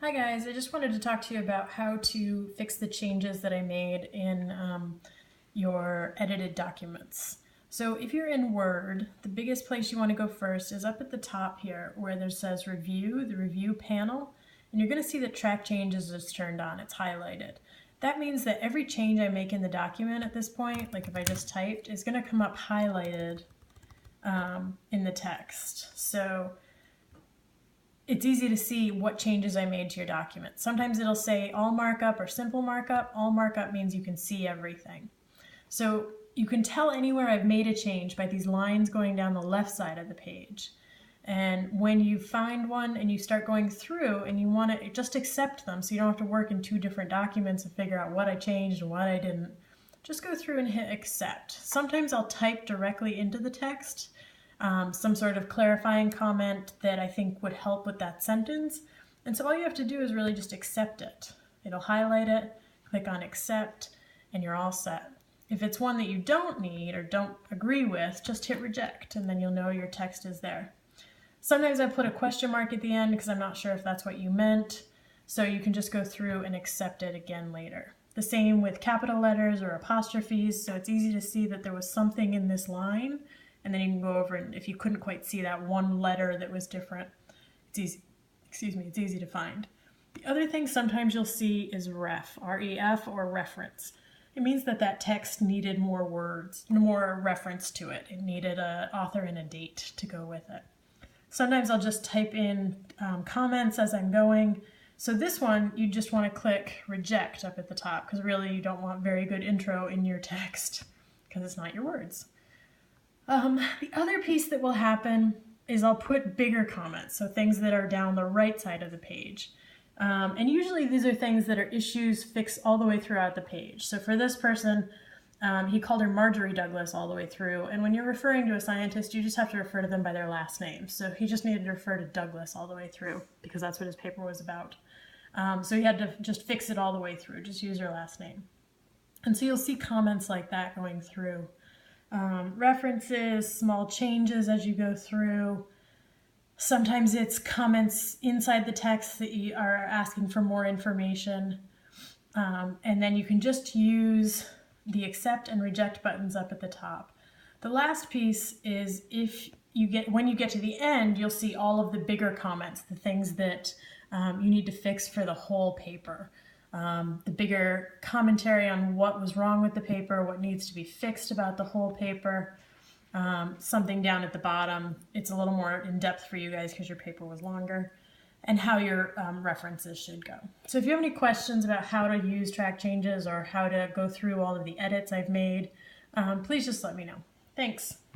Hi guys, I just wanted to talk to you about how to fix the changes that I made in your edited documents. So if you're in Word, the biggest place you want to go first is up at the top here where there says Review, the Review panel, and you're going to see that Track Changes is turned on, it's highlighted. That means that every change I make in the document at this point, like if I just typed, is going to come up highlighted in the text. So it's easy to see what changes I made to your document. Sometimes it'll say all markup or simple markup. All markup means you can see everything. So you can tell anywhere I've made a change by these lines going down the left side of the page. And when you find one and you start going through and you want to just accept them so you don't have to work in two different documents and figure out what I changed and what I didn't, just go through and hit accept. Sometimes I'll type directly into the text some sort of clarifying comment that I think would help with that sentence. And so all you have to do is really just accept it. It'll highlight it, click on accept, and you're all set. If it's one that you don't need or don't agree with, just hit reject, and then you'll know your text is there. Sometimes I put a question mark at the end because I'm not sure if that's what you meant, so you can just go through and accept it again later. The same with capital letters or apostrophes, so it's easy to see that there was something in this line, and then you can go over and if you couldn't quite see that one letter that was different, it's easy, it's easy to find. The other thing sometimes you'll see is ref, R-E-F, or reference. It means that that text needed more words, more reference to it. It needed an author and a date to go with it. Sometimes I'll just type in comments as I'm going. So this one, you just want to click reject up at the top because really you don't want very good intro in your text because it's not your words. The other piece that will happen is I'll put bigger comments, so things that are down the right side of the page. And usually these are things that are issues fixed all the way throughout the page. So for this person, he called her Marjorie Douglas all the way through. And when you're referring to a scientist, you just have to refer to them by their last name. So he just needed to refer to Douglas all the way through because that's what his paper was about. So he had to just fix it all the way through, just use her last name. And so you'll see comments like that going through. References, small changes as you go through. Sometimes it's comments inside the text that you are asking for more information. And then you can just use the accept and reject buttons up at the top. The last piece is when you get to the end, you'll see all of the bigger comments, the things that you need to fix for the whole paper. The bigger commentary on what was wrong with the paper, what needs to be fixed about the whole paper, something down at the bottom. It's a little more in-depth for you guys because your paper was longer, and how your references should go. So if you have any questions about how to use track changes or how to go through all of the edits I've made, please just let me know. Thanks.